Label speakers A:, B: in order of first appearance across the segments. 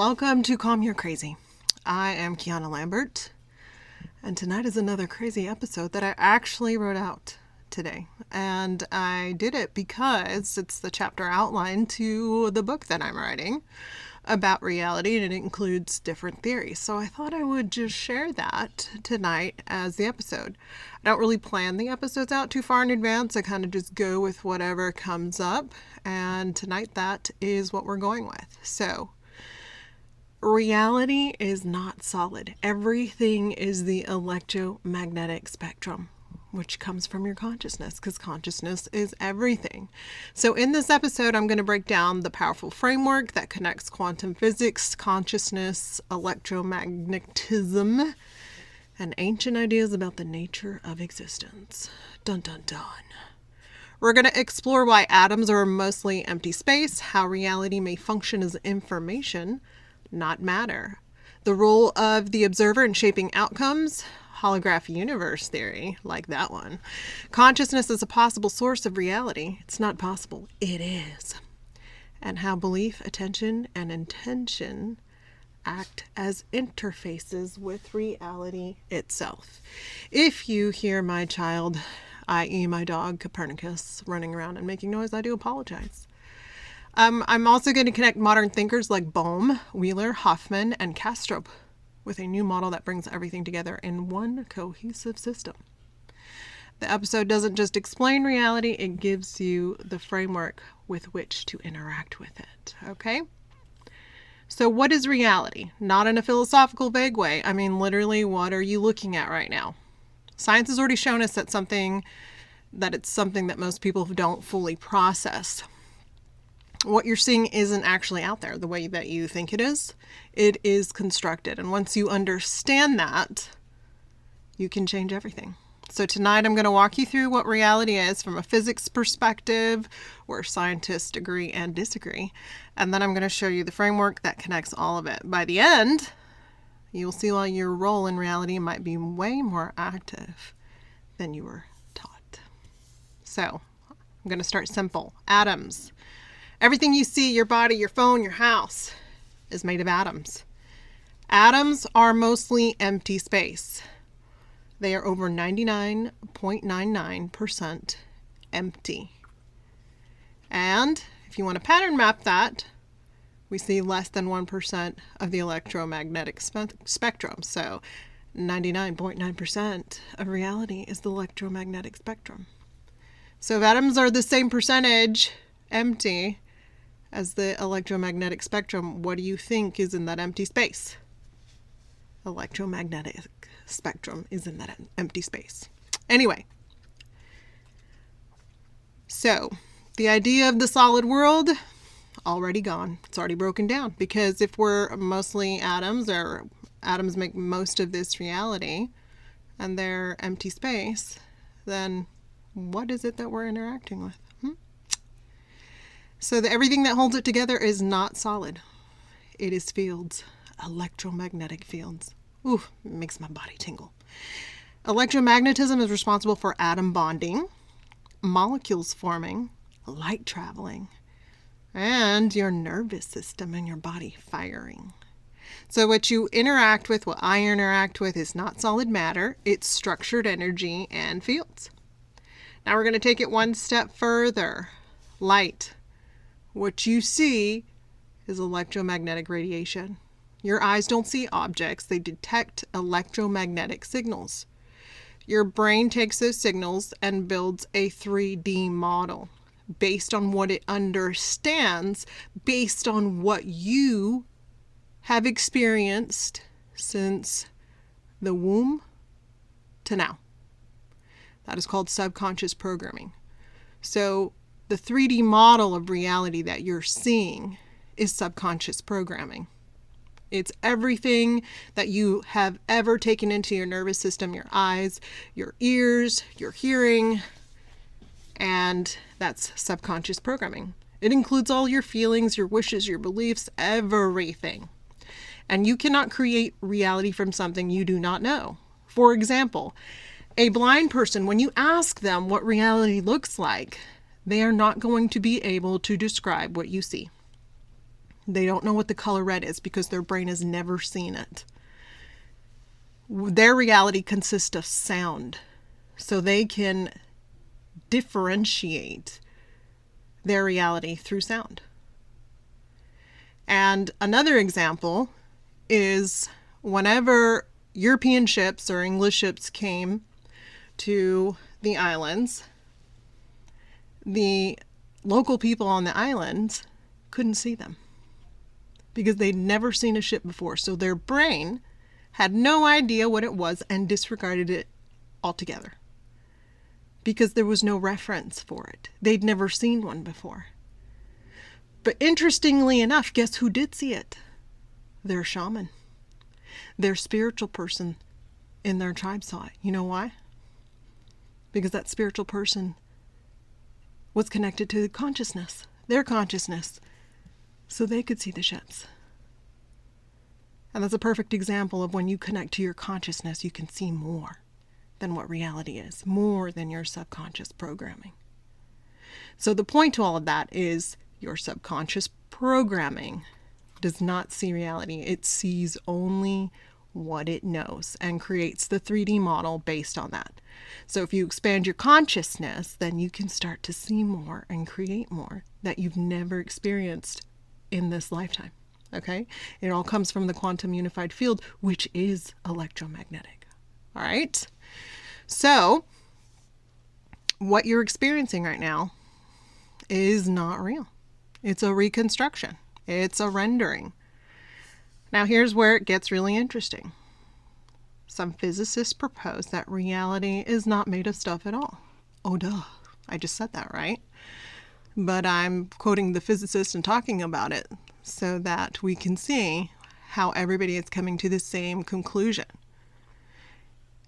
A: Welcome to Calm Your Crazy. I am Kiana Lambert, and tonight is another crazy episode that I actually wrote out today. And I did it because it's the chapter outline to the book that I'm writing about reality, and it includes different theories. So I thought I would just share that tonight as the episode. I don't really plan the episodes out too far in advance. I kind of just go with whatever comes up, and tonight that is what we're going with. So reality is not solid. Everything is the electromagnetic spectrum, which comes from your consciousness, because consciousness is everything. So in this episode, I'm going to break down the powerful framework that connects quantum physics, consciousness, electromagnetism, and ancient ideas about the nature of existence. Dun dun dun. We're going to explore why atoms are mostly empty space, how reality may function as information, not matter, the role of the observer in shaping outcomes, holographic universe theory, like that one, consciousness is a possible source of reality. It's not possible, it is. And how belief, attention, and intention act as interfaces with reality itself. If you hear my child, i.e. my dog Copernicus, running around and making noise, I do apologize. I'm also going to connect modern thinkers like Bohm, Wheeler, Hoffman, and Kastrup with a new model that brings everything together in one cohesive system. The episode doesn't just explain reality, it gives you the framework with which to interact with it, okay? So what is reality? Not in a philosophical, vague way. I mean, literally, what are you looking at right now? Science has already shown us that it's something that most people don't fully process. What you're seeing isn't actually out there the way that you think it is. It is constructed. And once you understand that, you can change everything. So tonight I'm going to walk you through what reality is from a physics perspective, where scientists agree and disagree. And then I'm going to show you the framework that connects all of it. By the end, you'll see why your role in reality might be way more active than you were taught. So I'm going to start simple. Atoms. Everything you see, your body, your phone, your house, is made of atoms. Atoms are mostly empty space. They are over 99.99% empty. And if you want to pattern map that, we see less than 1% of the electromagnetic spectrum. So 99.9% of reality is the electromagnetic spectrum. So if atoms are the same percentage empty as the electromagnetic spectrum, what do you think is in that empty space? Electromagnetic spectrum is in that empty space. Anyway, so the idea of the solid world, already gone. It's already broken down, because if we're mostly atoms, or atoms make most of this reality, and they're empty space, then what is it that we're interacting with? So everything that holds it together is not solid. It is fields, electromagnetic fields. Ooh, it makes my body tingle. Electromagnetism is responsible for atom bonding, molecules forming, light traveling, and your nervous system and your body firing. So what you interact with, what I interact with, is not solid matter. It's structured energy and fields. Now we're going to take it one step further. Light. What you see is electromagnetic radiation. Your eyes don't see objects, they detect electromagnetic signals. Your brain takes those signals and builds a 3D model based on what it understands, based on what you have experienced since the womb to now. That is called subconscious programming. So the 3D model of reality that you're seeing is subconscious programming. It's everything that you have ever taken into your nervous system, your eyes, your ears, your hearing, and that's subconscious programming. It includes all your feelings, your wishes, your beliefs, everything. And you cannot create reality from something you do not know. For example, a blind person, when you ask them what reality looks like, they are not going to be able to describe what you see. They don't know what the color red is because their brain has never seen it. Their reality consists of sound, so they can differentiate their reality through sound. And another example is whenever European ships or English ships came to the islands, the local people on the islands couldn't see them because they'd never seen a ship before. So their brain had no idea what it was and disregarded it altogether because there was no reference for it. They'd never seen one before. But interestingly enough, guess who did see it? Their shaman. Their spiritual person in their tribe saw it. You know why? Because that spiritual person was connected to consciousness, their consciousness, so they could see the ships. And that's a perfect example of when you connect to your consciousness, you can see more than what reality is, more than your subconscious programming. So the point to all of that is your subconscious programming does not see reality. It sees only what it knows and creates the 3D model based on that. So if you expand your consciousness, then you can start to see more and create more that you've never experienced in this lifetime. Okay? It all comes from the quantum unified field, which is electromagnetic. All right? So what you're experiencing right now is not real. It's a reconstruction. It's a rendering. Now here's where it gets really interesting. Some physicists propose that reality is not made of stuff at all. Oh, duh. I just said that, right? But I'm quoting the physicist and talking about it so that we can see how everybody is coming to the same conclusion.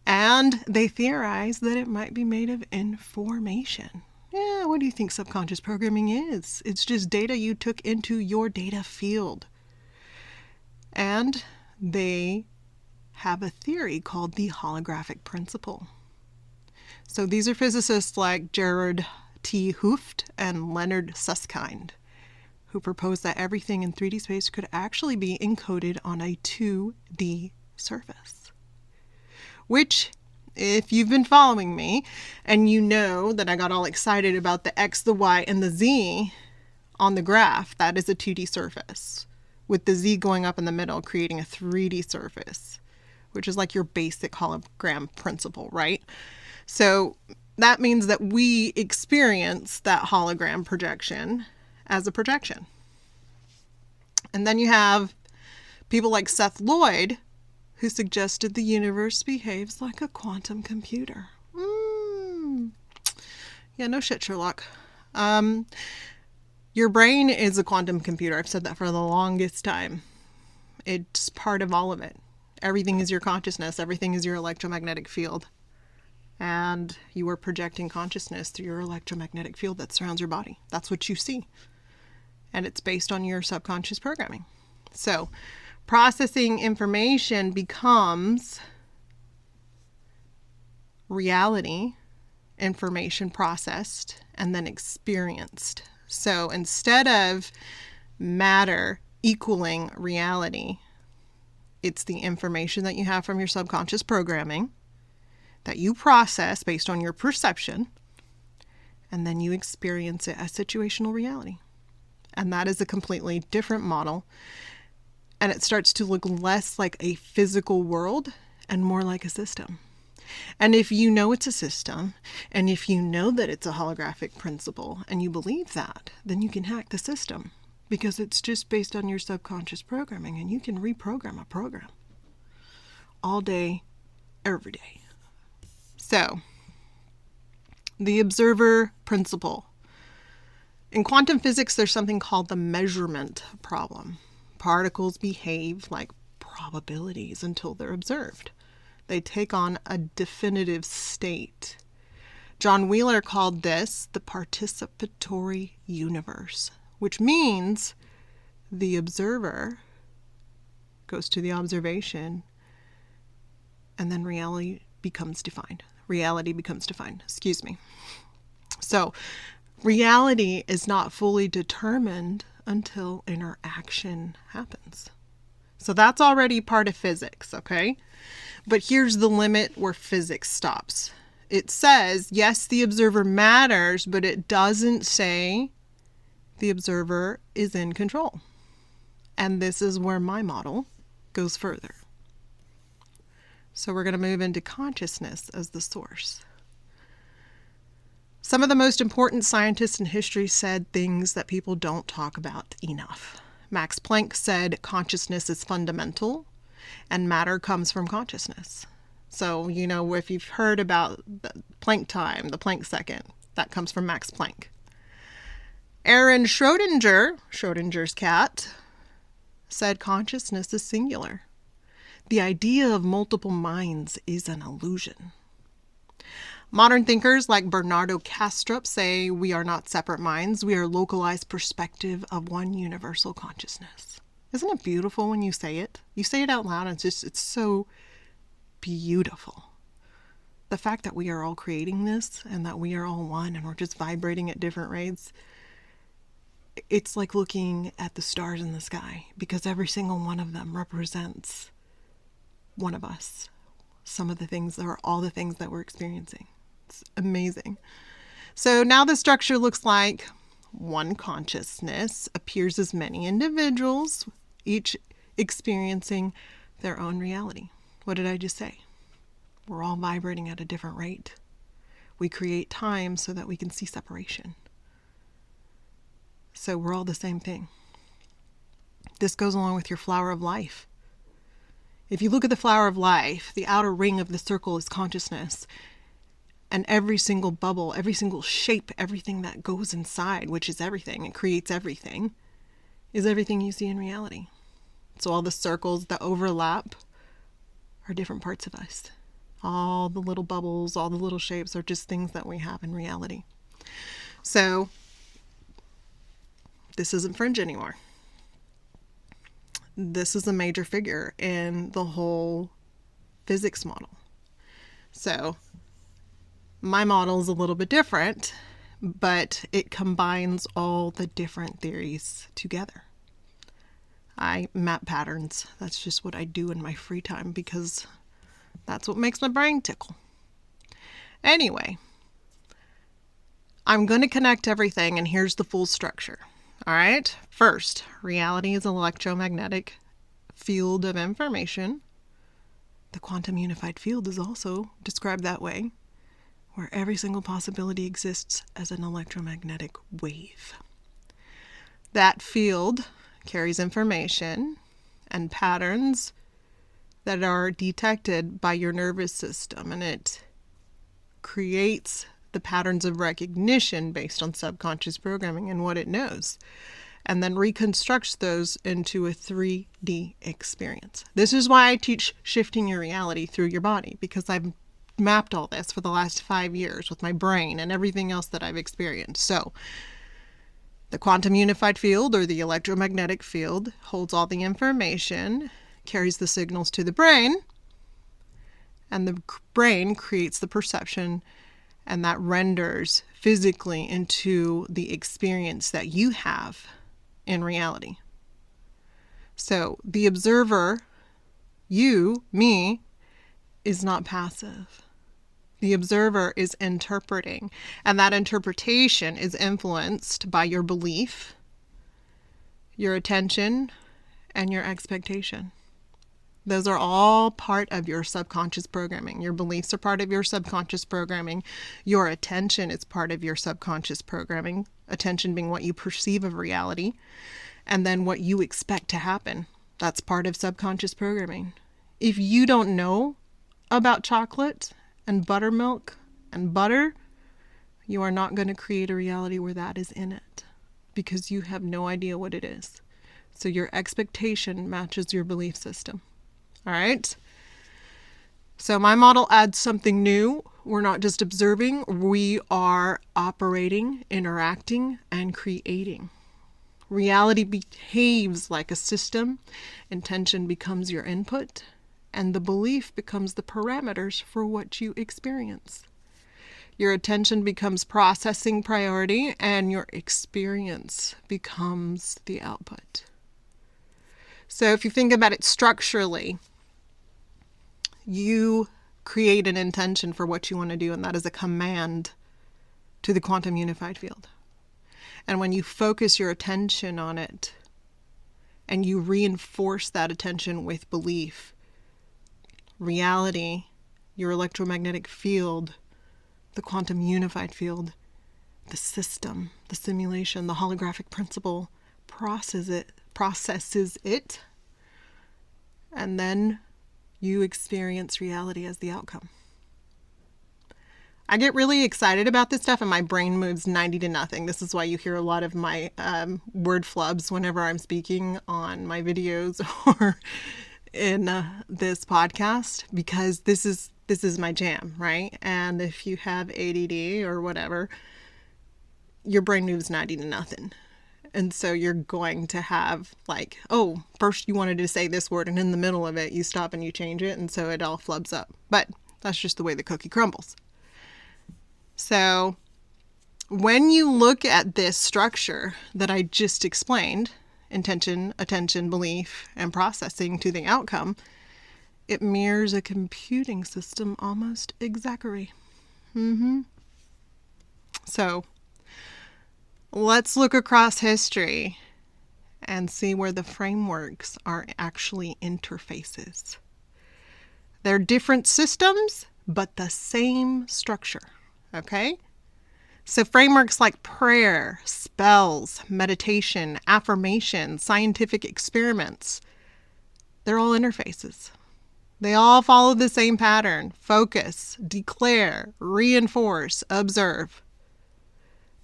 A: And they theorize that it might be made of information. Yeah, what do you think subconscious programming is? It's just data you took into your data field. And they have a theory called the holographic principle. So these are physicists like Gerard T. Hooft and Leonard Susskind, who proposed that everything in 3D space could actually be encoded on a 2D surface. Which, if you've been following me and you know that I got all excited about the X, the Y, and the Z on the graph, that is a 2D surface, with the Z going up in the middle, creating a 3D surface, which is like your basic hologram principle, right? So that means that we experience that hologram projection as a projection. And then you have people like Seth Lloyd, who suggested the universe behaves like a quantum computer. Yeah, no shit, Sherlock. Your brain is a quantum computer. I've said that for the longest time. It's part of all of it. Everything is your consciousness. Everything is your electromagnetic field. And you are projecting consciousness through your electromagnetic field that surrounds your body. That's what you see. And it's based on your subconscious programming. So, processing information becomes reality, information processed, and then experienced. So instead of matter equaling reality, it's the information that you have from your subconscious programming that you process based on your perception, and then you experience it as situational reality. And that is a completely different model. And it starts to look less like a physical world and more like a system. And if you know it's a system, and if you know that it's a holographic principle, and you believe that, then you can hack the system because it's just based on your subconscious programming, and you can reprogram a program all day, every day. So, the observer principle. In quantum physics, there's something called the measurement problem. Particles behave like probabilities until they're observed. They take on a definitive state. John Wheeler called this the participatory universe, which means the observer goes to the observation and then reality becomes defined. So reality is not fully determined until interaction happens. So that's already part of physics, okay? But here's the limit where physics stops. It says, yes, the observer matters, but it doesn't say the observer is in control. And this is where my model goes further. So we're going to move into consciousness as the source. Some of the most important scientists in history said things that people don't talk about enough. Max Planck said consciousness is fundamental and matter comes from consciousness. So, if you've heard about the Planck time, the Planck second, that comes from Max Planck. Aaron Schrödinger, Schrödinger's cat, said consciousness is singular. The idea of multiple minds is an illusion. Modern thinkers like Bernardo Kastrup say we are not separate minds, we are localized perspective of one universal consciousness. Isn't it beautiful when you say it? You say it out loud and it's so beautiful. The fact that we are all creating this and that we are all one and we're just vibrating at different rates, it's like looking at the stars in the sky, because every single one of them represents one of us. Some of the things are all the things that we're experiencing. It's amazing. So now the structure looks like one consciousness appears as many individuals, each experiencing their own reality. What did I just say? We're all vibrating at a different rate. We create time so that we can see separation. So we're all the same thing. This goes along with your flower of life. If you look at the flower of life, the outer ring of the circle is consciousness. And every single bubble, every single shape, everything that goes inside, which is everything, it creates everything, is everything you see in reality. So all the circles that overlap are different parts of us. All the little bubbles, all the little shapes are just things that we have in reality. So this isn't fringe anymore. This is a major figure in the whole physics model. So my model is a little bit different, but it combines all the different theories together. I map patterns. That's just what I do in my free time because that's what makes my brain tickle. Anyway, I'm going to connect everything, and here's the full structure. All right. First, reality is an electromagnetic field of information. The quantum unified field is also described that way, where every single possibility exists as an electromagnetic wave. That field carries information and patterns that are detected by your nervous system, and it creates the patterns of recognition based on subconscious programming and what it knows, and then reconstructs those into a 3D experience. This is why I teach shifting your reality through your body, because I've mapped all this for the last 5 years with my brain and everything else that I've experienced. So the quantum unified field, or the electromagnetic field, holds all the information, carries the signals to the brain, and the brain creates the perception, and that renders physically into the experience that you have in reality. So the observer, you, me, is not passive. The observer is interpreting, and that interpretation is influenced by your belief, your attention, and your expectation. Those are all part of your subconscious programming. Your beliefs are part of your subconscious programming. Your attention is part of your subconscious programming. Attention being what you perceive of reality, and then what you expect to happen. That's part of subconscious programming. If you don't know about chocolate and buttermilk and butter, you are not going to create a reality where that is in it, because you have no idea what it is. So your expectation matches your belief system. All right. So my model adds something new. We're not just observing, we are operating, interacting, and creating. Reality behaves like a system. Intention becomes your input, and the belief becomes the parameters for what you experience. Your attention becomes processing priority, and your experience becomes the output. So if you think about it structurally, you create an intention for what you want to do, and that is a command to the quantum unified field. And when you focus your attention on it, and you reinforce that attention with belief, reality, your electromagnetic field, the quantum unified field, the system, the simulation, the holographic principle processes it, and then you experience reality as the outcome. I get really excited about this stuff and my brain moves 90 to nothing. This is why you hear a lot of my word flubs whenever I'm speaking on my videos or in this podcast, because this is my jam, right? And if you have ADD or whatever, your brain moves 90 to nothing. And so you're going to have like, oh, first you wanted to say this word and in the middle of it you stop and you change it, and so it all flubs up. But that's just the way the cookie crumbles. So when you look at this structure that I just explained, intention, attention, belief, and processing to the outcome, it mirrors a computing system almost exactly. So let's look across history and see where the frameworks are actually interfaces. They're different systems, but the same structure. Okay? So frameworks like prayer, spells, meditation, affirmation, scientific experiments, they're all interfaces. They all follow the same pattern: focus, declare, reinforce, observe.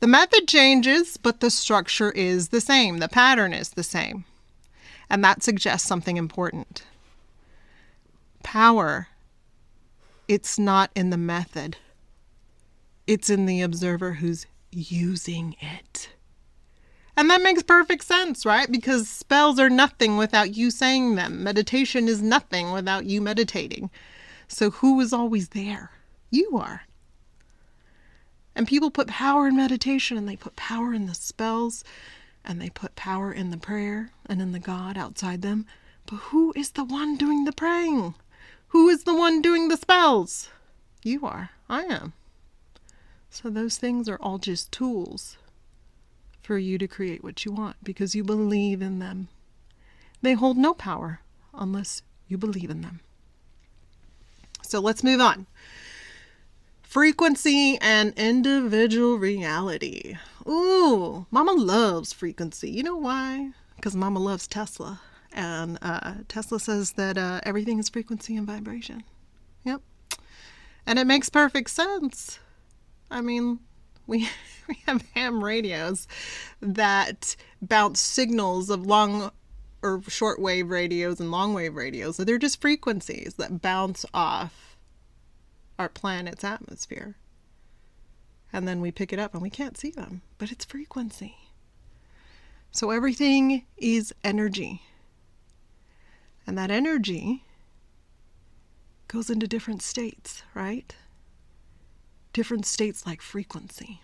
A: The method changes, but the structure is the same. The pattern is the same. And that suggests something important. Power, it's not in the method. It's in the observer who's using it. And that makes perfect sense, right? Because spells are nothing without you saying them. Meditation is nothing without you meditating. So who is always there? You are. And people put power in meditation, and they put power in the spells, and they put power in the prayer and in the God outside them. But who is the one doing the praying? Who is the one doing the spells? You are. I am. So those things are all just tools for you to create what you want because you believe in them. They hold no power unless you believe in them. So let's move on. Frequency and individual reality. Ooh, Mama loves frequency. You know why? Because Mama loves Tesla. And Tesla says that everything is frequency and vibration. Yep. And it makes perfect sense. I mean, we have ham radios that bounce signals of long or shortwave radios and longwave radios. So they're just frequencies that bounce off our planet's atmosphere. And then we pick it up and we can't see them, but it's frequency. So everything is energy. And that energy goes into different states, right? Different states like frequency.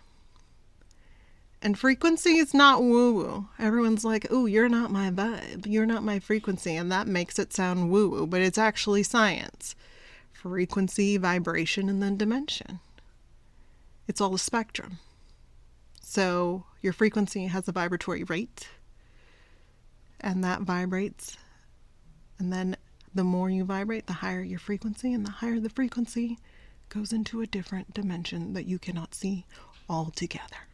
A: And frequency is not woo-woo. Everyone's like, oh, you're not my vibe. You're not my frequency. And that makes it sound woo-woo, but it's actually science. Frequency, vibration, and then dimension. It's all a spectrum. So your frequency has a vibratory rate, and that vibrates. And then the more you vibrate, the higher your frequency, and the higher the frequency goes into a different dimension that you cannot see altogether.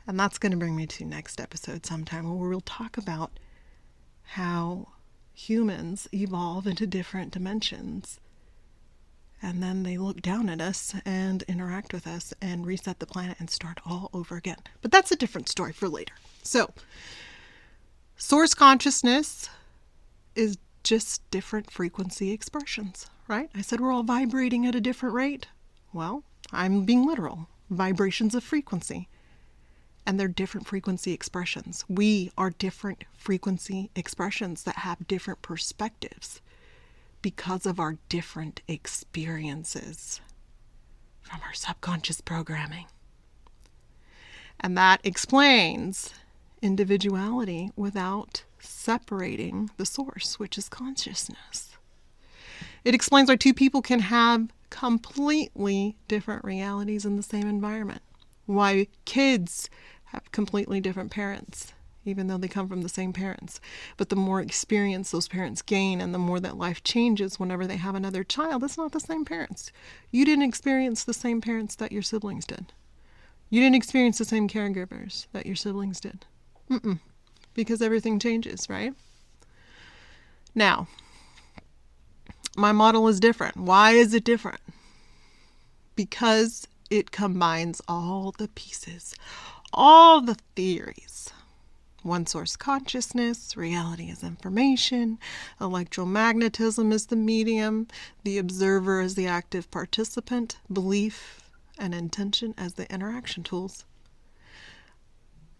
A: And that's going to bring me to next episode sometime, where we'll talk about how humans evolve into different dimensions. And then they look down at us and interact with us and reset the planet and start all over again. But that's a different story for later. So, source consciousness is just different frequency expressions, right? I said we're all vibrating at a different rate. Well, I'm being literal. Vibrations of frequency. And they're different frequency expressions. We are different frequency expressions that have different perspectives because of our different experiences from our subconscious programming. And that explains individuality without separating the source, which is consciousness. It explains why two people can have completely different realities in the same environment. Why kids have completely different parents, even though they come from the same parents. But the more experience those parents gain and the more that life changes whenever they have another child, it's not the same parents. You didn't experience the same parents that your siblings did. You didn't experience the same caregivers that your siblings did. Because everything changes, right? Now, my model is different. Why is it different? Because it combines all the pieces, all the theories. One source consciousness, reality is information, electromagnetism is the medium, the observer is the active participant, belief and intention as the interaction tools.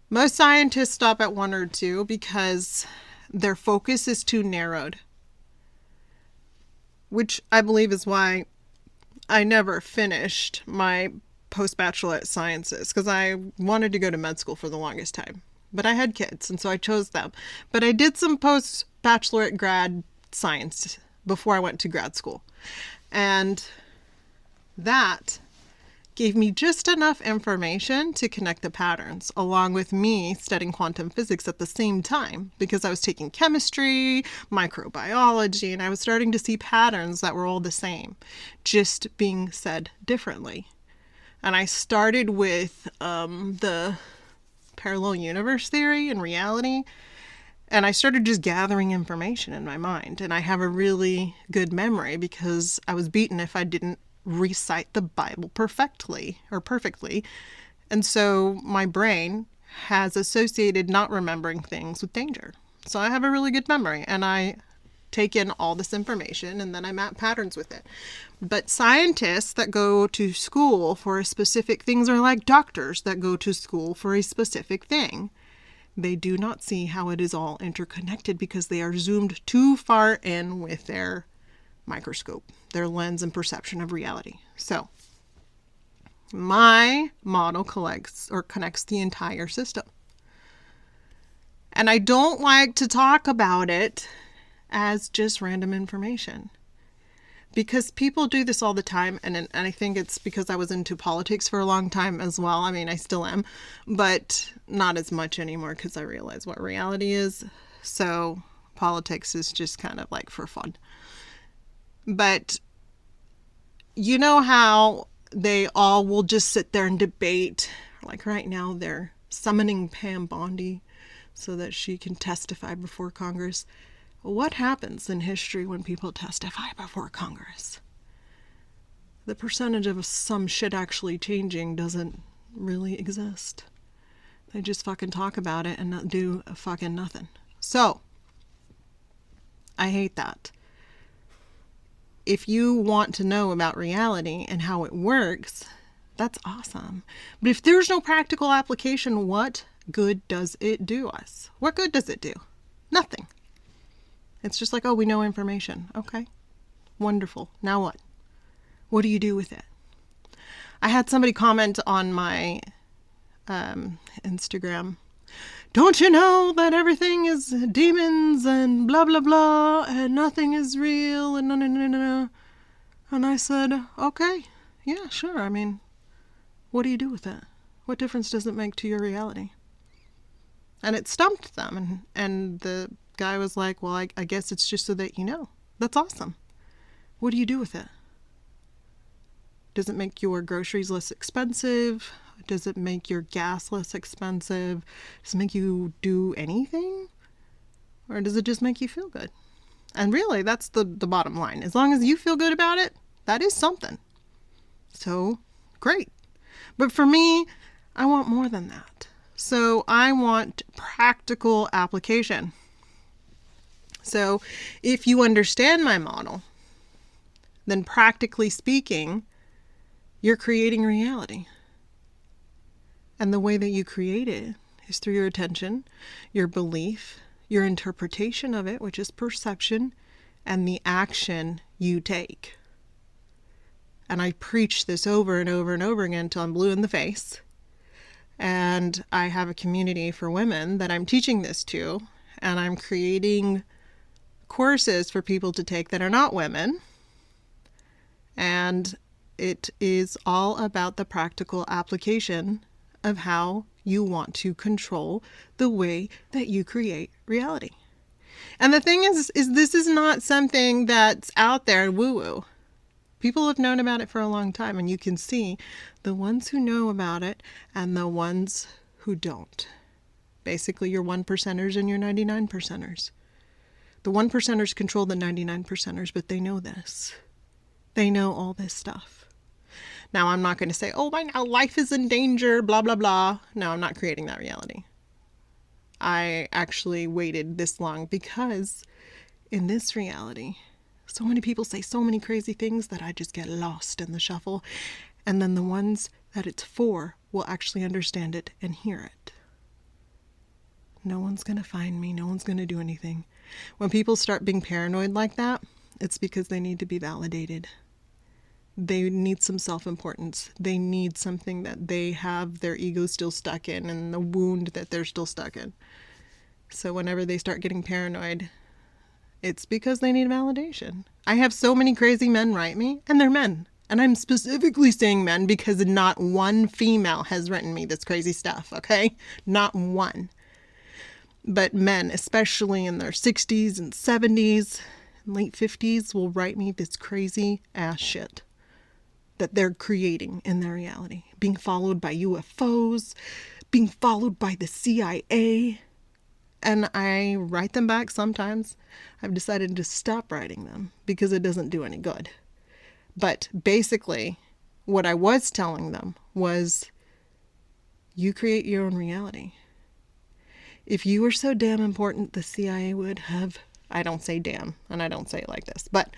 A: Most scientists stop at one or two because their focus is too narrowed, which I believe is why I never finished my post-bachelorette sciences, because I wanted to go to med school for the longest time. But I had kids, and so I chose them. But I did some post-bachelorette grad science before I went to grad school. And that gave me just enough information to connect the patterns, along with me studying quantum physics at the same time, because I was taking chemistry, microbiology, and I was starting to see patterns that were all the same, just being said differently. And I started with the parallel universe theory and reality, and I started just gathering information in my mind. And I have a really good memory because I was beaten if I didn't recite the Bible perfectly. And so my brain has associated not remembering things with danger. So I have a really good memory, and I take in all this information and then I map patterns with it. But scientists that go to school for a specific things are like doctors that go to school for a specific thing. They do not see how it is all interconnected because they are zoomed too far in with their microscope, their lens and perception of reality. So my model connects the entire system. And I don't like to talk about it as just random information, because people do this all the time. And I think it's because I was into politics for a long time as well. I mean, I still am, but not as much anymore because I realize what reality is. So politics is just kind of like for fun. But you know how they all will just sit there and debate. Like right now, they're summoning Pam Bondi so that she can testify before Congress. What happens in history when people testify before Congress? The percentage of some shit actually changing doesn't really exist. They just fucking talk about it and not do a fucking nothing. So, I hate that. If you want to know about reality and how it works, that's awesome. But if there's no practical application, what good does it do us? What good does it do? Nothing. It's just like, oh, we know information. Okay, wonderful. Now what? What do you do with it? I had somebody comment on my Instagram, don't you know that everything is demons and blah, blah, blah, and nothing is real and no. And I said, okay, yeah, sure. I mean, what do you do with it? What difference does it make to your reality? And it stumped them. And the guy was like, well, I guess it's just so that you know. That's awesome. What do you do with it? Does it make your groceries less expensive? Does it make your gas less expensive? Does it make you do anything? Or does it just make you feel good? And really, that's the bottom line. As long as you feel good about it, that is something. So, great. But for me, I want more than that. So I want practical application. So if you understand my model, then practically speaking, you're creating reality. And the way that you create it is through your attention, your belief, your interpretation of it, which is perception, and the action you take. And I preach this over and over and over again until I'm blue in the face. And I have a community for women that I'm teaching this to, and I'm creating courses for people to take that are not women. And it is all about the practical application of how you want to control the way that you create reality. And the thing is this is not something that's out there and woo-woo. People have known about it for a long time, and you can see the ones who know about it and the ones who don't. Basically, your 1%ers and your 99%ers. The 1%ers control the 99%ers, but they know this. They know all this stuff. Now, I'm not going to say, oh, my now life is in danger, blah, blah, blah. No, I'm not creating that reality. I actually waited this long because in this reality, so many people say so many crazy things that I just get lost in the shuffle. And then the ones that it's for will actually understand it and hear it. No one's going to find me. No one's going to do anything. When people start being paranoid like that, it's because they need to be validated. They need some self-importance. They need something that they have their ego still stuck in and the wound that they're still stuck in. So whenever they start getting paranoid, it's because they need validation. I have so many crazy men write me, and they're men. And I'm specifically saying men because not one female has written me this crazy stuff, okay? Not one. But men, especially in their 60s and 70s, and late 50s, will write me this crazy ass shit that they're creating in their reality. Being followed by UFOs, being followed by the CIA. And I write them back sometimes. I've decided to stop writing them because it doesn't do any good. But basically, what I was telling them was, you create your own reality. If you were so damn important, the CIA would have, I don't say damn, and I don't say it like this, but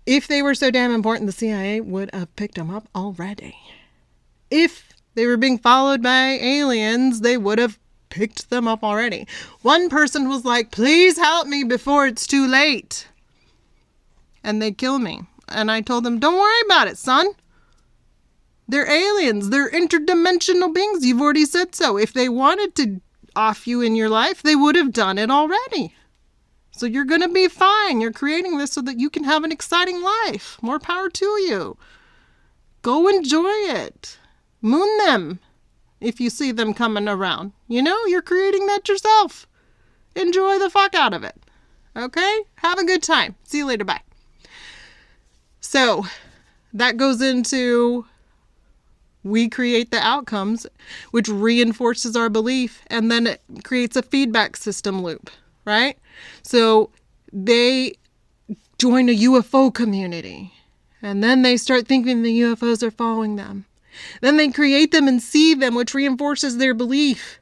A: if they were so damn important, the CIA would have picked them up already. If they were being followed by aliens, they would have picked them up already. One person was like, please help me before it's too late. And they kill me. And I told them, don't worry about it, son. They're aliens. They're interdimensional beings. You've already said so. If they wanted to off you in your life, they would have done it already. So you're going to be fine. You're creating this so that you can have an exciting life. More power to you. Go enjoy it. Moon them if you see them coming around. You know, you're creating that yourself. Enjoy the fuck out of it. Okay? Have a good time. See you later. Bye. So that goes into we create the outcomes, which reinforces our belief, and then it creates a feedback system loop, right? So they join a UFO community, and then they start thinking the UFOs are following them. Then they create them and see them, which reinforces their belief.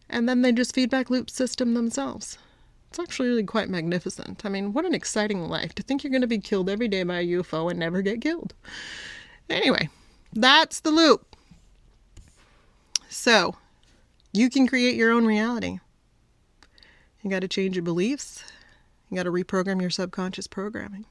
A: And then they just feedback loop system themselves. It's actually really quite magnificent. I mean, what an exciting life to think you're going to be killed every day by a UFO and never get killed. Anyway, that's the loop. So, you can create your own reality. You got to change your beliefs. You got to reprogram your subconscious programming.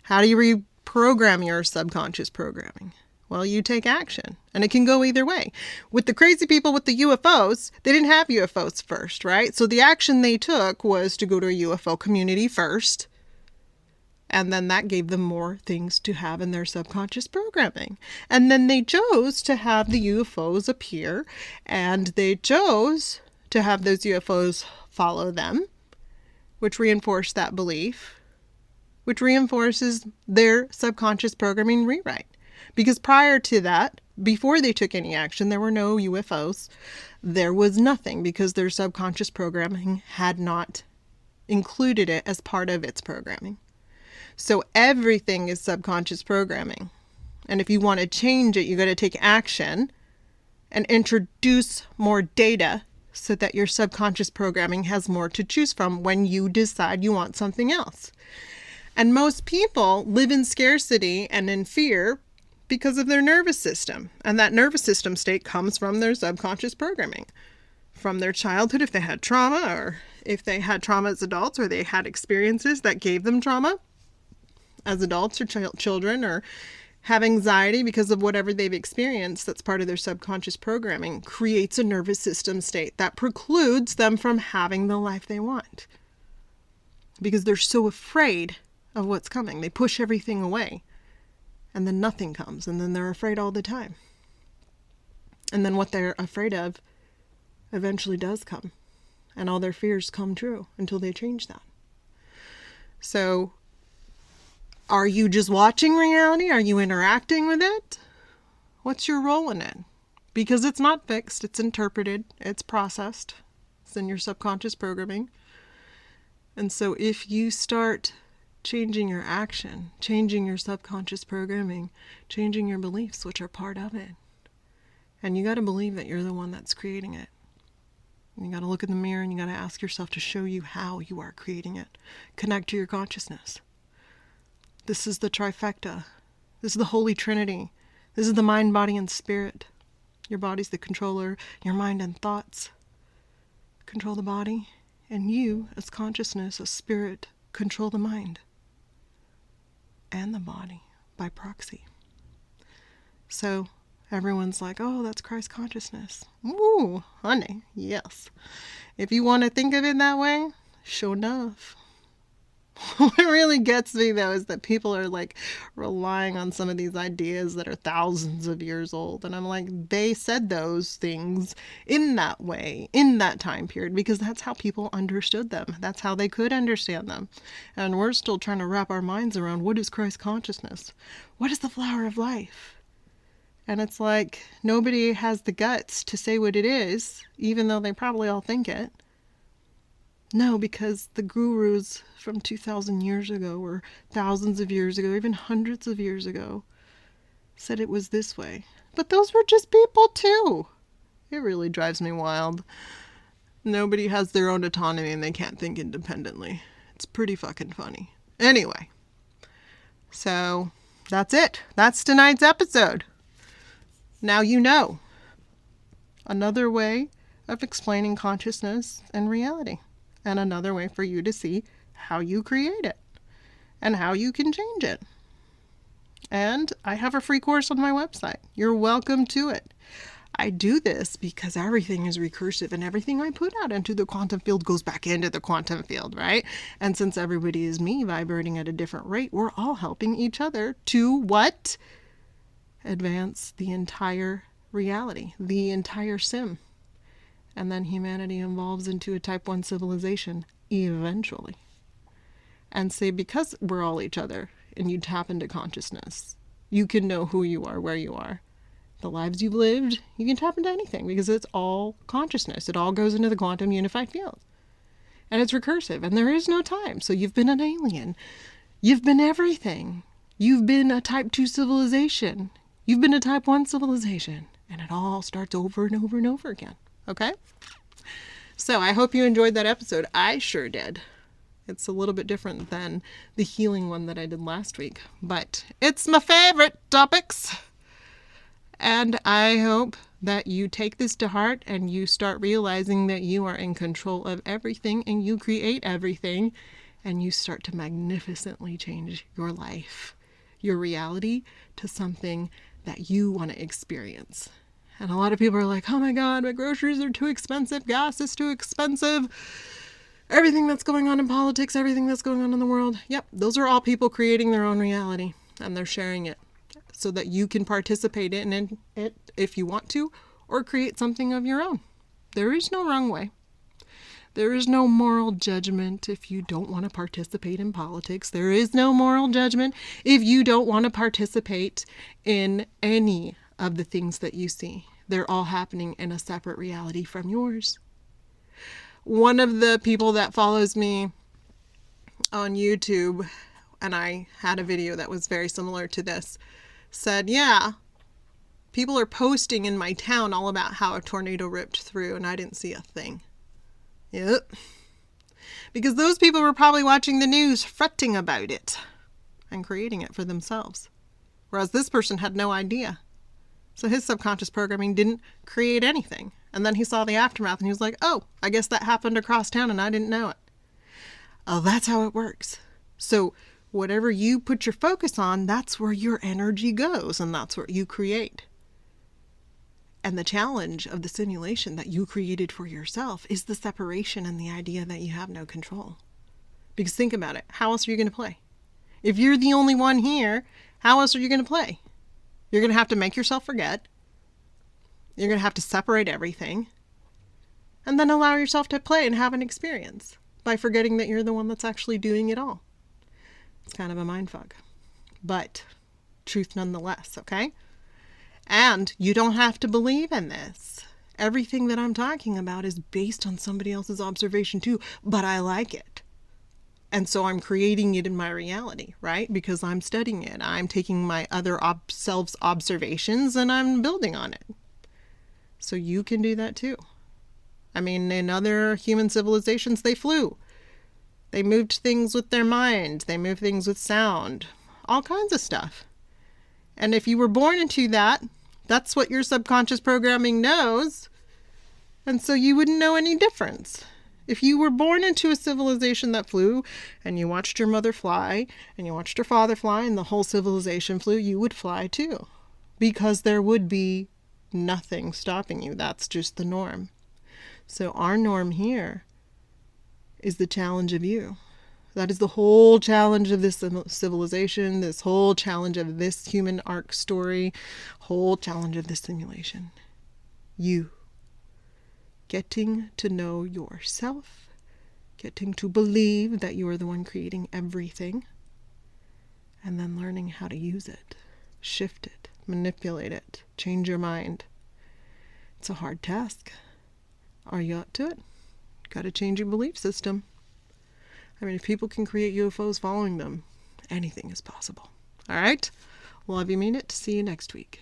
A: How do you reprogram your subconscious programming? Well, you take action, and it can go either way. With the crazy people with the UFOs, they didn't have UFOs first, right? So the action they took was to go to a UFO community first, and then that gave them more things to have in their subconscious programming. And then they chose to have the UFOs appear, and they chose to have those UFOs follow them, which reinforced that belief, which reinforces their subconscious programming rewrite. Because prior to that, before they took any action, there were no UFOs. There was nothing because their subconscious programming had not included it as part of its programming. So everything is subconscious programming. And if you want to change it, you got to take action and introduce more data so that your subconscious programming has more to choose from when you decide you want something else. And most people live in scarcity and in fear because of their nervous system. And that nervous system state comes from their subconscious programming. From their childhood, if they had trauma, or if they had trauma as adults, or they had experiences that gave them trauma. as adults or children, or have anxiety because of whatever they've experienced that's part of their subconscious programming, creates a nervous system state that precludes them from having the life they want. Because they're so afraid of what's coming. They push everything away. And then nothing comes. And then they're afraid all the time. And then what they're afraid of eventually does come. And all their fears come true until they change that. So, are you just watching reality? Are you interacting with it? What's your role in it? Because it's not fixed, it's interpreted, it's processed. It's in your subconscious programming. And so if you start changing your action, changing your subconscious programming, changing your beliefs, which are part of it, and you got to believe that you're the one that's creating it. You got to look in the mirror and you got to ask yourself to show you how you are creating it. Connect to your consciousness. This is the trifecta. This is the Holy Trinity. This is the mind, body, and spirit. Your body's the controller. Your mind and thoughts control the body. And you, as consciousness, as spirit, control the mind and the body by proxy. So everyone's like, oh, that's Christ consciousness. Ooh, honey, yes. If you want to think of it that way, sure enough. What really gets me, though, is that people are like relying on some of these ideas that are thousands of years old. And I'm like, they said those things in that way, in that time period, because that's how people understood them. That's how they could understand them. And we're still trying to wrap our minds around, what is Christ consciousness? What is the flower of life? And it's like, nobody has the guts to say what it is, even though they probably all think it. No, because the gurus from 2,000 years ago, or thousands of years ago, even hundreds of years ago, said it was this way. But those were just people too. It really drives me wild. Nobody has their own autonomy and they can't think independently. It's pretty fucking funny. Anyway, so that's it. That's tonight's episode. Now you know. Another way of explaining consciousness and reality. And another way for you to see how you create it and how you can change it. And I have a free course on my website. You're welcome to it. I do this because everything is recursive and everything I put out into the quantum field goes back into the quantum field, right? And since everybody is me vibrating at a different rate, we're all helping each other to what? Advance the entire reality, the entire sim. And then humanity evolves into a type 1 civilization, eventually. And say, because we're all each other, and you tap into consciousness, you can know who you are, where you are. The lives you've lived, you can tap into anything, because it's all consciousness. It all goes into the quantum unified field. And it's recursive, and there is no time. So you've been an alien. You've been everything. You've been a type 2 civilization. You've been a type 1 civilization. And it all starts over and over and over again. Okay? So I hope you enjoyed that episode. I sure did. It's a little bit different than the healing one that I did last week, but it's my favorite topics. And I hope that you take this to heart and you start realizing that you are in control of everything and you create everything, and you start to magnificently change your life, your reality, to something that you want to experience. And a lot of people are like, oh my God, my groceries are too expensive. Gas is too expensive. Everything that's going on in politics, everything that's going on in the world. Yep, those are all people creating their own reality. And they're sharing it so that you can participate in it if you want to, or create something of your own. There is no wrong way. There is no moral judgment if you don't want to participate in politics. There is no moral judgment if you don't want to participate in any of the things that you see. They're all happening in a separate reality from yours. One of the people that follows me on YouTube, and I had a video that was very similar to this, said, yeah, people are posting in my town all about how a tornado ripped through and I didn't see a thing. Yep. Because those people were probably watching the news, fretting about it and creating it for themselves. Whereas this person had no idea. So his subconscious programming didn't create anything. And then he saw the aftermath and he was like, oh, I guess that happened across town and I didn't know it. Oh, that's how it works. So Whatever you put your focus on, that's where your energy goes, and that's what you create. And the challenge of the simulation that you created for yourself is the separation and the idea that you have no control. Because think about it, how else are you going to play? If you're the only one here, how else are you going to play? You're going to have to make yourself forget. You're going to have to separate everything. And then allow yourself to play and have an experience by forgetting that you're the one that's actually doing it all. It's kind of a mindfuck. But truth nonetheless, okay? And you don't have to believe in this. Everything that I'm talking about is based on somebody else's observation too, but I like it. And so I'm creating it in my reality, right? Because I'm studying it. I'm taking my other self's observations and I'm building on it. So you can do that too. I mean, in other human civilizations, they flew. They moved things with their mind. They moved things with sound. All kinds of stuff. And if you were born into that, that's what your subconscious programming knows. And so you wouldn't know any difference. If you were born into a civilization that flew, and you watched your mother fly, and you watched your father fly, and the whole civilization flew, you would fly too. Because there would be nothing stopping you. That's just the norm. So our norm here is the challenge of you. That is the whole challenge of this civilization, this whole challenge of this human arc story, whole challenge of this simulation. You. Getting to know yourself, getting to believe that you are the one creating everything, and then learning how to use it, shift it, manipulate it, change your mind. It's a hard task. Are you up to it? Got to change your belief system. I mean, if people can create UFOs following them, anything is possible. All right? Love you, mean it. See you next week.